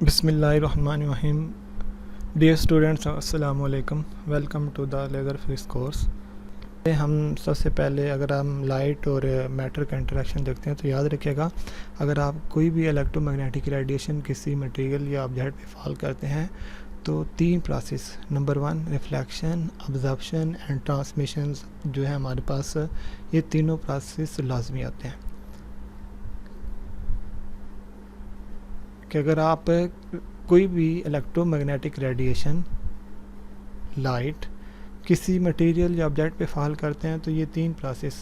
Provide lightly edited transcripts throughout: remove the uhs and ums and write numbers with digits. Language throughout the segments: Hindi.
बिस्मिल्लाहिर्रहमानिर्रहीम। डियर स्टूडेंट्स, अस्सलाम वालेकुम। Welcome to the laser physics course. हम सबसे पहले अगर हम लाइट और मैटर का इंटरेक्शन देखते हैं तो याद रखिएगा, अगर आप कोई भी इलेक्ट्रोमैग्नेटिक रेडिएशन किसी मटेरियल या ऑब्जेक्ट पे फॉल करते हैं तो तीन process, number 1 reflection, absorption and transmission जो है हमारे पास, ये तीनों प्रोसेस लाजमी होते हैं। कि अगर आप कोई भी इलेक्ट्रोमैग्नेटिक रेडिएशन लाइट किसी मटेरियल या ऑब्जेक्ट पे फॉल करते हैं तो ये तीन प्रोसेस,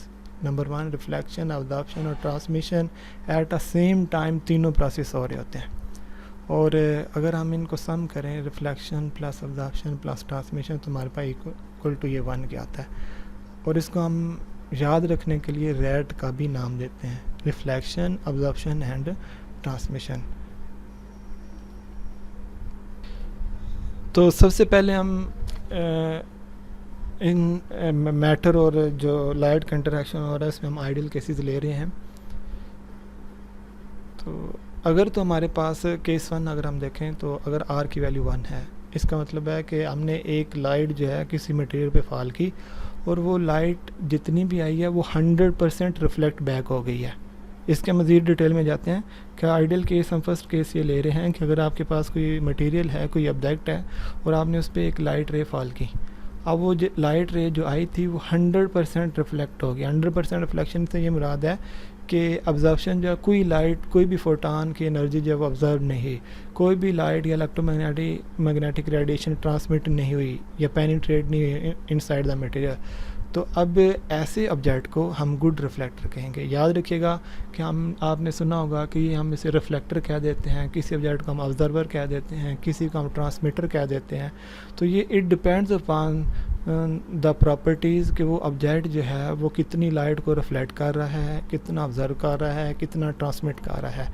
नंबर 1 रिफ्लेक्शन, अब्जॉर्प्शन और transmission, at a same time तीनों प्रोसेस हो रहे होते हैं। और अगर हम इनको सम करें, reflection plus absorption plus transmission, तो हमारे पास इक्वल टू ये 1 के आता है। और इसको हम याद रखने के लिए रेट का भी नाम देते हैं, रिफ्लेक्शन, अब्जॉर्प्शन एंड ट्रांसमिशन। तो सबसे पहले हम इन मैटर और जो लाइट का इंटरेक्शन हो रहा है इसमें हम आइडियल केसेस ले रहे हैं। तो अगर तो हमारे पास केस 1 अगर हम देखें तो अगर आर की वैल्यू 1 है, इसका मतलब है कि हमने एक लाइट जो है किसी मटेरियल पे फॉल की और वो लाइट जितनी भी आई है वो 100% रिफ्लेक्ट बैक हो गई है। इसके मज़ीद डिटेल में जाते हैं। क्या आइडियल केस, हम फर्स्ट केस ये ले रहे हैं कि अगर आपके पास कोई मटेरियल है, कोई ऑब्जेक्ट है और आपने उस पर एक लाइट रे फॉल की, अब वो लाइट रे जो आई थी वो 100% रिफ्लेक्ट हो गई। 100% रिफ्लेक्शन से ये मुराद है कि अब्जॉर्प्शन जो कोई लाइट, कोई भी फोटान की एनर्जी जो है वो ऑब्जर्व नहीं, कोई भी लाइट या इलेक्ट्रोमैग्नेटिक रेडिएशन ट्रांसमिट नहीं हुई या पेनिट्रेट नहीं हुई इनसाइड द मटेरियल। तो अब ऐसे ऑब्जेक्ट को हम गुड रिफ्लेक्टर कहेंगे। याद रखिएगा कि आपने सुना होगा कि हम इसे रिफ्लेक्टर कह देते हैं, किसी ऑब्जेक्ट को हम ऑब्जर्वर कह देते हैं, किसी को हम ट्रांसमीटर कह देते हैं। तो ये it depends upon the properties कि वो ऑब्जेक्ट जो है वो कितनी लाइट को रिफ्लेक्ट कर रहा है, कितना ऑब्जर्व कर रहा है, कितना ट्रांसमिट कर रहा है।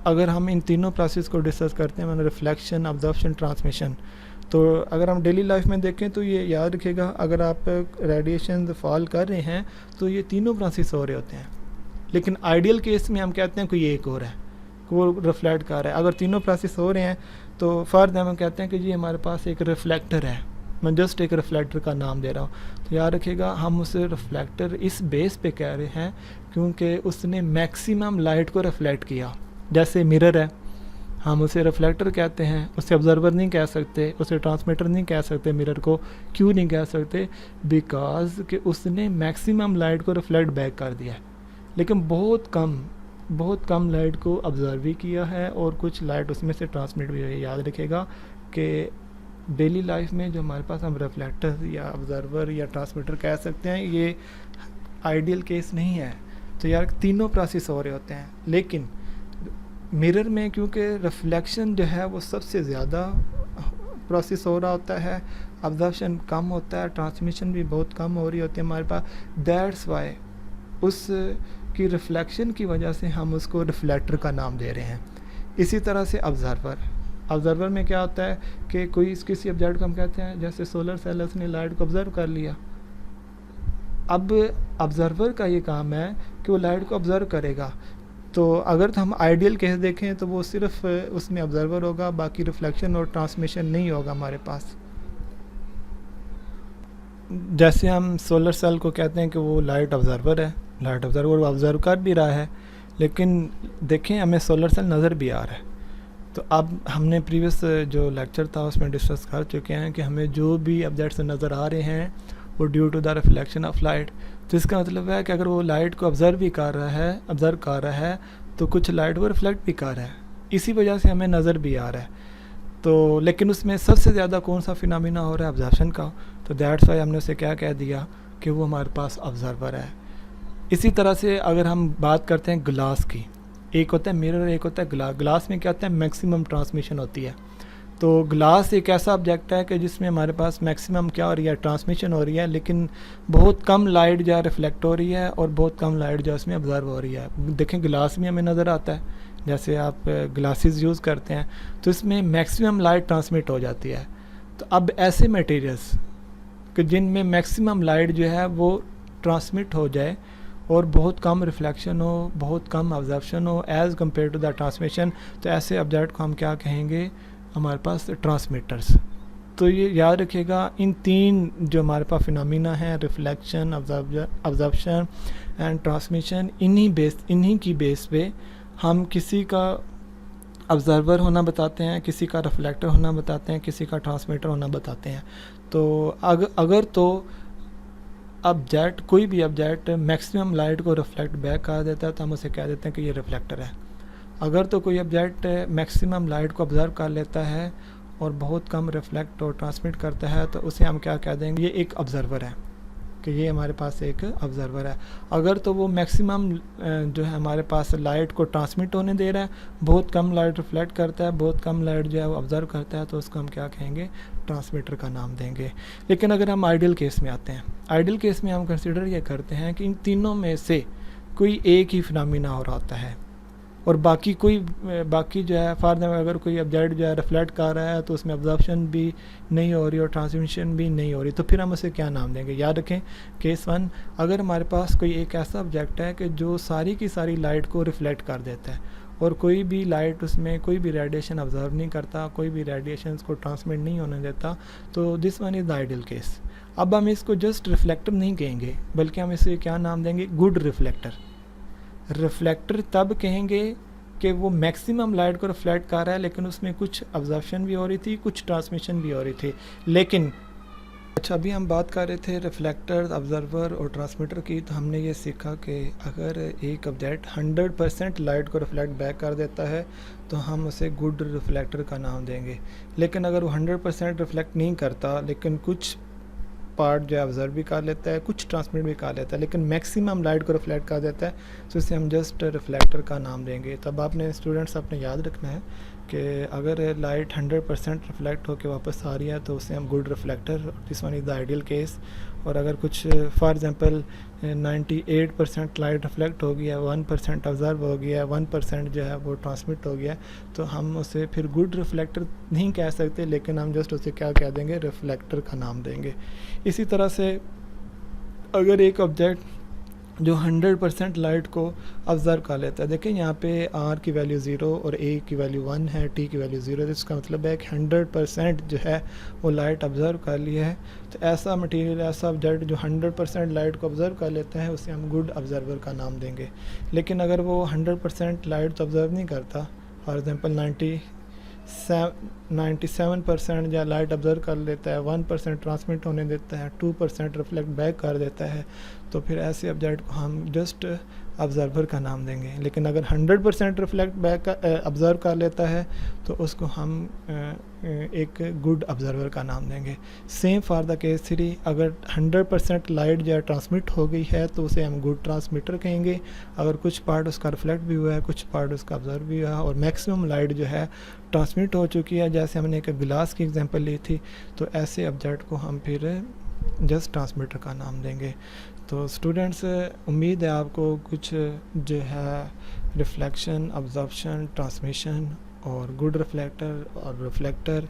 अगर हम इन तीनों प्रोसेस को डिस्कस करते हैं, मतलब रिफ्लेक्शन, ऑब्जर्प्शन, ट्रांसमिशन, तो अगर हम डेली लाइफ में देखें तो ये याद रखिएगा, अगर आप रेडिएशन फॉल कर रहे हैं तो ये तीनों प्रोसेस हो रहे होते हैं। लेकिन आइडियल केस में हम कहते हैं कोई एक और है, वो रिफ्लेक्ट कर रहा है। अगर तीनों प्रोसेस हो रहे हैं तो फर्द हम कहते हैं कि जी हमारे पास एक रिफ्लेक्टर है। मैं जस्ट एक रिफ्लेक्टर का नाम दे रहा हूँ। तो याद रखिएगा, हम उसे रिफ्लेक्टर इस बेस पे कह रहे हैं क्योंकि उसने मैक्सिमम लाइट को रिफ्लेक्ट किया। जैसे मिरर है, हम उसे रिफ्लेक्टर कहते हैं, उसे ऑब्जर्वर नहीं कह सकते, उसे ट्रांसमीटर नहीं कह सकते। मिरर को क्यों नहीं कह सकते? बिकॉज कि उसने मैक्सिमम लाइट को रिफ्लेक्ट बैक कर दिया है, लेकिन बहुत कम लाइट को ऑब्जर्व भी किया है और कुछ लाइट उसमें से ट्रांसमिट भी हुई है। याद रखिएगा कि डेली लाइफ में जो हमारे पास हम रिफ्लेक्टर या ऑब्जर्वर या ट्रांसमीटर कह सकते हैं, ये आइडियल केस नहीं है। तो यार तीनों प्रोसेस हो रहे होते हैं, लेकिन मिरर में क्योंकि रिफ्लेक्शन जो है वो सबसे ज़्यादा प्रोसेस हो रहा होता है, ऑब्जर्प्शन कम होता है, ट्रांसमिशन भी बहुत कम हो रही होती है हमारे पास। दैट्स वाई उस की रिफ्लेक्शन की वजह से हम उसको रिफ्लेक्टर का नाम दे रहे हैं। इसी तरह से ऑब्जर्वर में क्या होता है कि किसी ऑब्जेक्ट को हम कहते हैं, जैसे सोलर सेल्स ने लाइट को ऑब्जर्व कर लिया। अब ऑब्जर्वर का ये काम है कि वो लाइट को ऑब्जर्व करेगा। तो अगर हम आइडियल केस देखें तो वो सिर्फ उसमें ऑब्जर्वर होगा, बाकी रिफ्लेक्शन और ट्रांसमिशन नहीं होगा हमारे पास। जैसे हम सोलर सेल को कहते हैं कि वो लाइट ऑब्जर्वर है, लाइट ऑब्जर्वर ऑब्जर्व कर भी रहा है, लेकिन देखें हमें सोलर सेल नज़र भी आ रहा है। तो अब हमने प्रीवियस जो लेक्चर था उसमें डिस्कस कर चुके हैं कि हमें जो भी ऑब्जेक्ट्स नज़र आ रहे हैं वो due to the reflection of light. तो इसका मतलब है कि अगर वो लाइट को ऑब्जर्व कर रहा है तो कुछ लाइट वो रिफ्लेक्ट भी कर रहा है, इसी वजह से हमें नज़र भी आ रहा है। तो लेकिन उसमें सबसे ज़्यादा कौन सा फिनोमेना हो रहा है? ऑब्जर्प्शन का। तो दैट्स वाई हमने उसे क्या कह दिया कि वो हमारे पास ऑब्जर्वर है। इसी तरह से अगर हम बात करते हैं ग्लास की, एक होता है मिरर, एक होता है ग्लास में क्या होता है? मैक्सिमम ट्रांसमिशन होती है। तो ग्लास एक ऐसा ऑब्जेक्ट है कि जिसमें हमारे पास मैक्सिमम क्या हो रही है? ट्रांसमिशन हो रही है, लेकिन बहुत कम लाइट जो है रिफ्लेक्ट हो रही है और बहुत कम लाइट जो है उसमें ऑब्जर्व हो रही है। देखें ग्लास में हमें नज़र आता है, जैसे आप ग्लासेस यूज़ करते हैं तो इसमें मैक्सिमम लाइट ट्रांसमिट हो जाती है। तो अब ऐसे मटेरियल्स कि जिनमें मैक्सिमम लाइट जो है वो ट्रांसमिट हो जाए और बहुत कम रिफ्लेक्शन हो, बहुत कम ऑब्जर्प्शन हो as compare to the transmission, तो ऐसे ऑब्जेक्ट को हम क्या कहेंगे, हमारे पास ट्रांसमीटर्स। तो ये याद रखिएगा, इन तीन जो हमारे पास फिनोमिना हैं, रिफ्लेक्शन, ऑब्जर्प्शन एंड ट्रांसमिशन, इन्हीं की बेस पे हम किसी का ऑब्जर्वर होना बताते हैं, किसी का रिफ्लेक्टर होना बताते हैं, किसी का ट्रांसमीटर होना बताते हैं। तो अगर तो ऑब्जेक्ट, कोई भी ऑब्जेक्ट मैक्सिमम लाइट को रिफ्लेक्ट बैक कर देता है तो हम उसे कह देते हैं कि ये रिफ्लेक्टर है। अगर तो कोई ऑब्जेक्ट मैक्सिमम लाइट को ऑब्जर्व कर लेता है और बहुत कम रिफ्लेक्ट और ट्रांसमिट करता है तो उसे हम क्या कह देंगे, ये एक ऑब्जर्वर है, कि ये हमारे पास एक ऑब्जर्वर है। अगर तो वो मैक्सिमम जो है हमारे पास लाइट को ट्रांसमिट होने दे रहा है, बहुत कम लाइट रिफ्लेक्ट करता है, बहुत कम लाइट जो है वो ऑब्जर्व करता है, तो उसको हम क्या कहेंगे, ट्रांसमीटर का नाम देंगे। लेकिन अगर हम आइडियल केस में आते हैं, आइडियल केस में हम कंसिडर ये करते हैं कि इन तीनों में से कोई एक ही फिनोमिना हो रहा होता है और बाकी जो है, फॉर एग्जाम्पल अगर कोई ऑब्जेक्ट जो है रिफ्लेक्ट कर रहा है तो उसमें ऑब्जर्प्शन भी नहीं हो रही और ट्रांसमिशन भी नहीं हो रही, तो फिर हम उसे क्या नाम देंगे। याद रखें, केस 1, अगर हमारे पास कोई एक ऐसा ऑब्जेक्ट है कि जो सारी की सारी लाइट को रिफ्लेक्ट कर देता है और कोई भी लाइट उसमें कोई भी रेडिएशन ऑब्जर्व नहीं करता, कोई भी रेडिएशन को ट्रांसमिट नहीं होने देता, तो this one is the ideal case. अब हम इसको जस्ट रिफ्लेक्टर नहीं कहेंगे, बल्कि हम इसे क्या नाम देंगे, गुड रिफ्लेक्टर। रिफ्लेक्टर तब कहेंगे कि वो मैक्सिमम लाइट को रिफ्लेक्ट कर रहा है, लेकिन उसमें कुछ ऑब्जर्प्शन भी हो रही थी, कुछ ट्रांसमिशन भी हो रही थी। लेकिन अच्छा, अभी हम बात कर रहे थे रिफ्लेक्टर, ऑब्जर्वर और ट्रांसमीटर की, तो हमने ये सीखा कि अगर एक ऑब्जेक्ट 100% लाइट को रिफ्लेक्ट बैक कर देता है तो हम उसे गुड रिफ्लेक्टर का नाम देंगे। लेकिन अगर वो 100% रिफ्लेक्ट नहीं करता, लेकिन कुछ पार्ट जो है ऑब्जर्व भी कर लेता है, कुछ ट्रांसमिट भी कर लेता है, लेकिन मैक्सिमम लाइट को रिफ्लेक्ट कर देता है, तो इसे हम जस्ट रिफ्लेक्टर का नाम देंगे। तब आपने स्टूडेंट्स अपने याद रखना है कि अगर लाइट 100% रिफ्लेक्ट होकर वापस आ रही है तो उसे हम good reflector, this one is the ideal case. और अगर कुछ फॉर एग्जांपल 98% लाइट रिफ्लेक्ट हो गया है, 1% ऑब्जर्व हो गया है, 1% जो है वो ट्रांसमिट हो गया है, तो हम उसे फिर गुड रिफ्लेक्टर नहीं कह सकते, लेकिन हम जस्ट उसे क्या कह देंगे, रिफ्लेक्टर का नाम देंगे। इसी तरह से अगर एक ऑब्जेक्ट जो 100% लाइट को ऑब्ज़र्व कर लेता है, देखें यहाँ पे R की वैल्यू 0 और A की वैल्यू 1 है, T की वैल्यू 0 है, इसका मतलब है कि 100% जो है वो लाइट ऑब्ज़र्व कर लिया है। तो ऐसा मटेरियल, ऐसा ऑब्जेक्ट जो 100% लाइट को ऑब्ज़र्व कर लेता है, उसे हम गुड ऑब्ज़र्वर का नाम देंगे। लेकिन अगर वो 100% लाइट ऑब्ज़र्व नहीं करता, फॉर एग्ज़ाम्पल 97% या लाइट ऑब्जर्व कर लेता है, 1% ट्रांसमिट होने देता है, 2% रिफ्लेक्ट बैक कर देता है, तो फिर ऐसे ऑब्जेक्ट को हम जस्ट ऑब्जर्वर का नाम देंगे। लेकिन अगर 100% रिफ्लेक्ट बैक ऑब्जर्व कर लेता है तो उसको हम एक गुड ऑब्जर्वर का नाम देंगे। सेम फॉर द केस 3, अगर 100% लाइट जो है ट्रांसमिट हो गई है तो उसे हम गुड ट्रांसमीटर कहेंगे। अगर कुछ पार्ट उसका रिफ्लेक्ट भी हुआ है, कुछ पार्ट उसका ऑब्जर्व भी हुआ है और मैक्सिमम लाइट जो है ट्रांसमिट हो चुकी है, जैसे हमने एक गिलास की एग्जांपल ली थी, तो ऐसे ऑब्जेक्ट को हम फिर जस्ट ट्रांसमीटर का नाम देंगे। तो स्टूडेंट्स, उम्मीद है आपको कुछ जो है रिफ्लेक्शन, ऑब्जर्प्शन, ट्रांसमिशन और गुड रिफ्लेक्टर और रिफ्लेक्टर,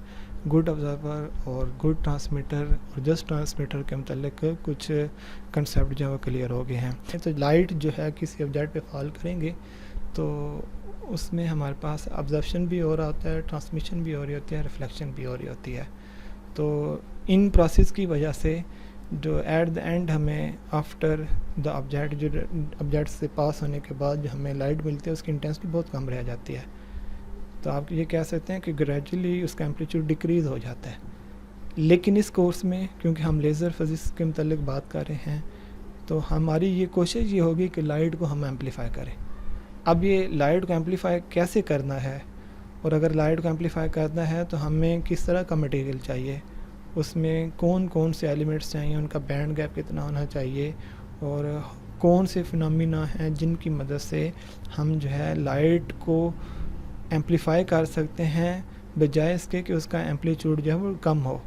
गुड ऑब्जर्वर और गुड ट्रांसमीटर और जस्ट ट्रांसमीटर के मतलब कुछ कंसेप्ट जो है वो क्लियर हो गए हैं। तो लाइट जो है किसी ऑब्जेक्ट पे फॉल करेंगे तो उसमें हमारे पास ऑब्जर्प्शन भी हो रहा होता है, ट्रांसमिशन भी हो रही होती है, रिफ्लेक्शन भी हो रही होती है। तो इन प्रोसेस की वजह से जो एट द एंड हमें आफ्टर द ऑब्जेक्ट, जो ऑब्जेक्ट से पास होने के बाद जो हमें लाइट मिलती है, उसकी इंटेंसिटी बहुत कम रह जाती है। तो आप ये कह सकते हैं कि ग्रेजुअली उसका एम्पलीट्यूड डिक्रीज़ हो जाता है। लेकिन इस कोर्स में क्योंकि हम लेज़र फिज़िक्स के मतलब बात कर रहे हैं, तो हमारी ये कोशिश ये होगी कि लाइट को हम एम्पलीफाई करें। अब ये लाइट को एम्पलीफाई कैसे करना है, और अगर लाइट को एम्पलीफाई करना है तो हमें किस तरह का मटेरियल चाहिए, उसमें कौन कौन से एलिमेंट्स चाहिए, उनका बैंड गैप कितना होना चाहिए, और कौन से फिनोमिना हैं जिनकी मदद से हम जो है लाइट को एम्पलीफाई कर सकते हैं बजाय इसके कि उसका एम्पलीट्यूड जो है वो कम हो।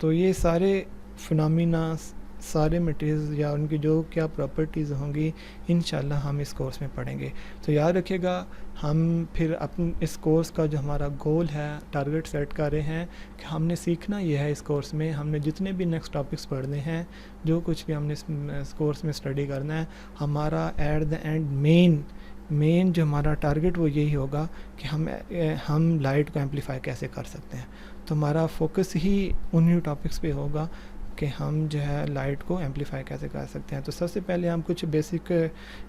तो ये सारे फिनोमिना सारे मटेरियल्स या उनकी जो क्या प्रॉपर्टीज़ होंगी इंशाल्लाह हम इस कोर्स में पढ़ेंगे। तो याद रखिएगा, हम फिर अपन इस कोर्स का जो हमारा गोल है, टारगेट सेट कर रहे हैं कि हमने सीखना ये है, इस कोर्स में हमने जितने भी नेक्स्ट टॉपिक्स पढ़ने हैं, जो कुछ भी हमने इस कोर्स में स्टडी करना है, हमारा एट द एंड मेन जो हमारा टारगेट वो यही होगा कि हम लाइट को एम्पलीफाई कैसे कर सकते हैं। तो हमारा फोकस ही उन्हीं टॉपिक्स पे होगा कि हम जो है लाइट को एम्पलीफाई कैसे कर सकते हैं। तो सबसे पहले हम कुछ बेसिक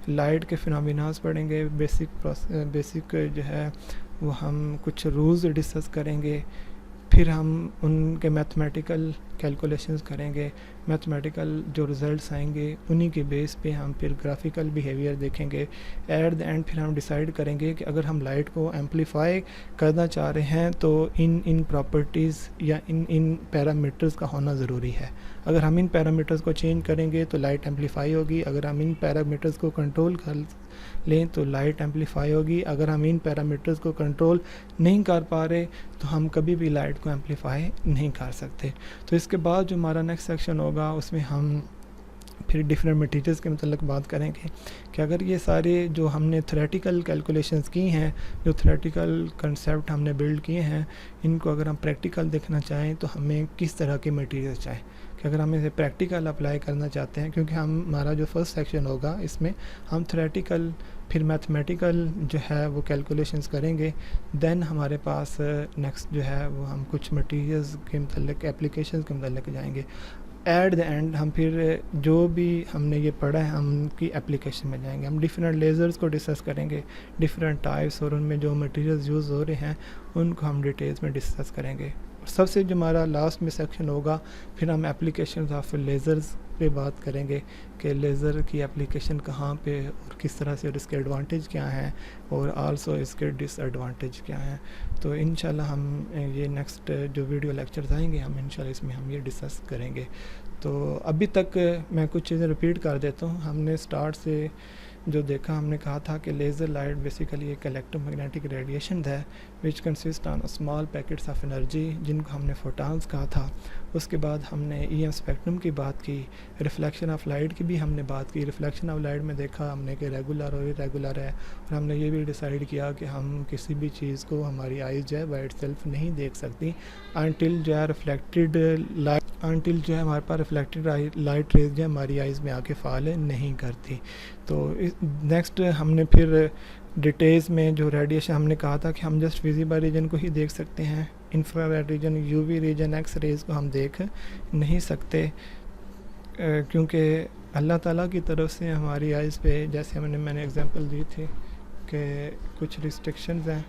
लाइट के फिनोमिनास पढ़ेंगे, बेसिक जो है वो हम कुछ रूल्स डिस्कस करेंगे, फिर हम उनके मैथमेटिकल कैलकुलेशंस करेंगे, मैथमेटिकल जो रिज़ल्ट्स आएंगे उन्हीं के बेस पे हम फिर ग्राफिकल बिहेवियर देखेंगे। एट द एंड फिर हम डिसाइड करेंगे कि अगर हम लाइट को एम्पलीफाई करना चाह रहे हैं तो इन प्रॉपर्टीज़ या इन पैरामीटर्स का होना ज़रूरी है। अगर हम इन पैरामीटर्स को चेंज करेंगे तो लाइट एम्पलीफाई होगी, अगर हम इन पैरामीटर्स को कंट्रोल कर लें तो लाइट एम्पलीफाई होगी। अगर हम इन पैरामीटर्स को कंट्रोल नहीं कर पा रहे तो हम कभी भी लाइट को एम्पलीफाई नहीं कर सकते। तो इसके बाद जो हमारा नेक्स्ट सेक्शन होगा उसमें हम फिर डिफरेंट मटीरियल्स के मतलब बात करेंगे कि अगर ये सारे जो हमने थ्योरेटिकल कैलकुलेशंस की हैं, जो थ्योरेटिकल कंसेप्ट हमने बिल्ड किए हैं, इनको अगर हम प्रैक्टिकल देखना चाहें तो हमें किस तरह के मटीरियल चाहिए, कि अगर हम इसे प्रैक्टिकल अप्लाई करना चाहते हैं, क्योंकि हमारा जो फर्स्ट सेक्शन होगा इसमें हम थ्योरेटिकल फिर मैथमेटिकल जो है वो कैलकुलेशंस करेंगे। देन हमारे पास नेक्स्ट जो है वो हम कुछ मटीरियल्स के मतलब एप्लीकेशंस के मतलब जाएंगे। एट द एंड हम फिर जो भी हमने ये पढ़ा है हम उनकी एप्लीकेशन में जाएंगे। हम डिफरेंट लेज़र्स को डिस्कस करेंगे, डिफरेंट टाइप्स और उनमें जो मटेरियल्स यूज़ हो रहे हैं उनको हम डिटेल्स में डिस्कस करेंगे। सबसे जो हमारा लास्ट में सेक्शन होगा फिर हम एप्लीकेशन ऑफ लेज़र्स पे बात करेंगे कि लेज़र की एप्लीकेशन कहाँ पे और किस तरह से, और इसके एडवांटेज क्या हैं और आल्सो इसके डिसएडवांटेज क्या हैं। तो इंशाल्लाह हम ये नेक्स्ट जो वीडियो लेक्चर्स आएंगे हम इंशाल्लाह इसमें हम ये डिस्कस करेंगे। तो अभी तक मैं कुछ चीज़ें रिपीट कर देता हूँ। हमने स्टार्ट से जो देखा, हमने कहा था कि लेज़र लाइट बेसिकली एक इलेक्ट्रोमैग्नेटिक रेडिएशन है which consist on small packets of energy, जिनको हमने फोटॉन्स कहा था। उसके बाद हमने EM स्पेक्ट्रम की बात की, रिफ्लेक्शन ऑफ लाइट की भी हमने बात की। रिफ्लेक्शन ऑफ लाइट में देखा हमने कि रेगुलर और इरेगुलर है, और हमने ये भी डिसाइड किया कि हम किसी भी चीज़ को हमारी आइज़ जो है बाय इटसेल्फ नहीं देख सकती अनटिल जो है रिफ्लेक्टेड लाइट, अनटिल जो है हमारे पास रिफ्लेक्टेड लाइट रेज जो है हमारी आइज़ में आके फॉल नहीं करती। तो नेक्स्ट हमने फिर डिटेल्स में जो रेडिएशन हमने कहा था कि हम जस्ट विजिबल रीजन को ही देख सकते हैं, infrared region, UV region, X rays को हम देख नहीं सकते, क्योंकि अल्लाह ताला की तरफ से हमारी आइज़ पे, जैसे मैंने एग्जांपल दी थी कि कुछ रिस्ट्रिक्शंस हैं